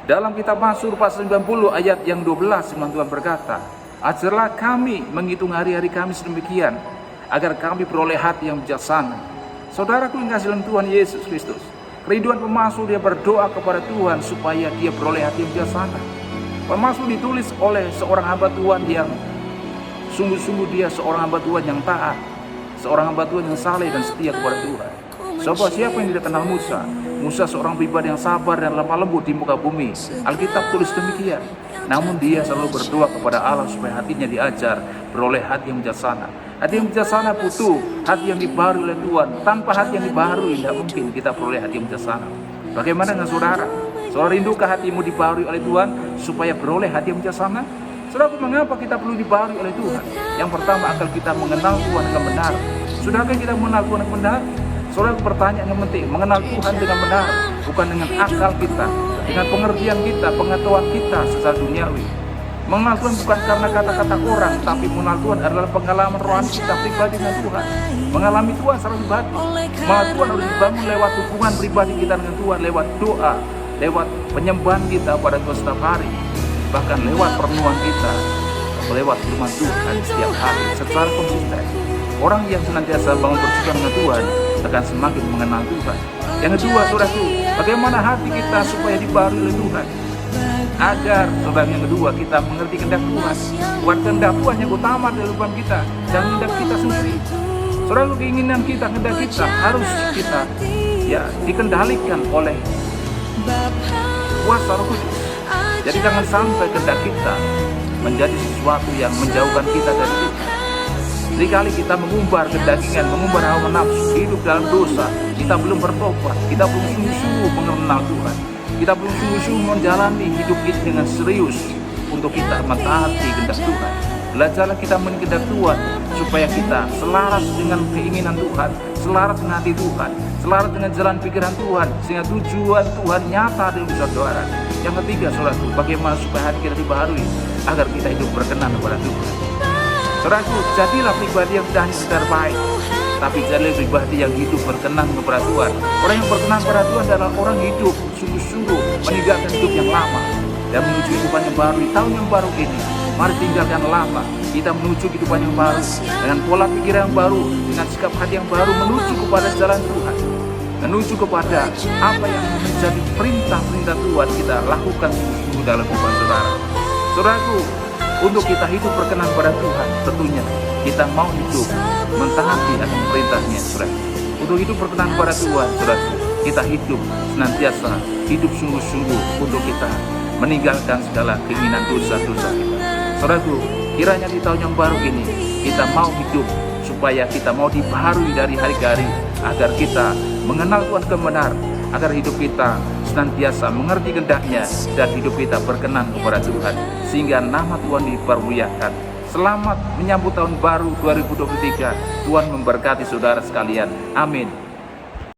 Dalam kitab Mazmur pasal 90 ayat yang 12, firman Tuhan berkata, ajarlah kami menghitung hari-hari kami sedemikian, agar kami beroleh hati yang bijaksana. Saudaraku yang kasih dalam Tuhan Yesus Kristus, Ridwan Pemazmur dia berdoa kepada Tuhan supaya dia beroleh hati yang bijaksana. Pemazmur ditulis oleh seorang hamba Tuhan yang sungguh-sungguh dia seorang hamba Tuhan yang taat, seorang hamba Tuhan yang saleh dan setia kepada Tuhan. Sebab siapa yang tidak kenal Musa? Musa seorang pribadi yang sabar dan lemah lembut di muka bumi. Alkitab tulis demikian. Namun dia selalu berdoa kepada Allah supaya hatinya diajar beroleh hati yang bijaksana. Hati yang bijaksana butuh hati yang dibaharui oleh Tuhan. Tanpa hati yang dibaharui tidak mungkin kita beroleh hati yang bijaksana. Bagaimana dengan saudara? Saudara rindukan hatimu dibaharui oleh Tuhan supaya beroleh hati yang bijaksana? Saudara, mengapa kita perlu dibaharui oleh Tuhan? Yang pertama, agar kita mengenal Tuhan dengan benar. Sudahkah kita mengenal Tuhan dengan benar? Saudara, pertanyaan yang penting, mengenal Tuhan dengan benar, bukan dengan akal kita, dengan pengertian kita, pengetahuan kita secara duniawi. Mengenal Tuhan bukan karena kata-kata orang, tapi mengenal Tuhan adalah pengalaman rohani kita pribadi dengan Tuhan. Mengalami Tuhan secara pribadi. Mengenal Tuhan harus dibangun lewat hubungan pribadi kita dengan Tuhan, lewat doa, lewat penyembahan kita pada Tuhan setiap hari, bahkan lewat perenungan kita, lewat firman Tuhan setiap hari secara konsisten. Orang yang senantiasa bangun bersekutu dengan Tuhan akan semakin mengenal Tuhan. Yang kedua, saudaraku, bagaimana hati kita supaya dibaharui oleh Tuhan? Agar, saudara, yang kedua, kita mengerti kehendak Tuhan. Bukan kehendak Tuhan yang utama dalam kehidupan kita, dan kehendak kita sendiri. Saudara, keinginan kita, kehendak kita harus kita dikendalikan oleh kuasa Roh Kudus. Jadi jangan sampai kehendak kita menjadi sesuatu yang menjauhkan kita dari Tuhan. Seringkali kita mengumbar kedagingan, mengumbar hawa nafsu, hidup dalam dosa. Kita belum bertobat, kita belum sungguh-sungguh mengenal Tuhan. Kita belum sungguh-sungguh menjalani hidup ini dengan serius untuk kita mentaati kehendak Tuhan. Belajarlah kita mengenal Tuhan supaya kita selaras dengan keinginan Tuhan, selaras dengan hati Tuhan, selaras dengan jalan pikiran Tuhan, sehingga tujuan Tuhan nyata dalam hidup saudara. Yang ketiga, saudaraku, bagaimana supaya hati kita dibaharui agar kita hidup berkenan kepada Tuhan. Saudaraku, jadilah pribadi yang tidak hanya sekedar baik, tapi jadilah pribadi yang hidup berkenan kepada Tuhan. Orang yang berkenan kepada Tuhan adalah orang hidup sungguh-sungguh meninggalkan hidup yang lama dan menuju kehidupan yang baru di tahun yang baru ini. Mari tinggalkan lama, kita menuju kehidupan yang baru dengan pola pikir yang baru, dengan sikap hati yang baru, menuju kepada jalan Tuhan, menuju kepada apa yang menjadi perintah-perintah Tuhan. Kita lakukan sungguh-sungguh dalam kehidupan saudara. Saudaraku, untuk kita hidup berkenan pada Tuhan, tentunya kita mau hidup mentaati akan perintahnya, saudara. Untuk hidup berkenan pada Tuhan, saudara, kita hidup senantiasa, hidup sungguh-sungguh untuk kita meninggalkan segala keinginan dosa-dosa kita. Saudaraku, kiranya di tahun yang baru ini kita mau hidup supaya kita mau dibaharui dari hari ke hari, agar kita mengenal Tuhan dengan benar, agar hidup kita senantiasa mengerti kehendak-Nya dan hidup kita berkenan kepada Tuhan, sehingga nama Tuhan dipermuliakan. Selamat menyambut tahun baru 2023. Tuhan memberkati saudara sekalian. Amin.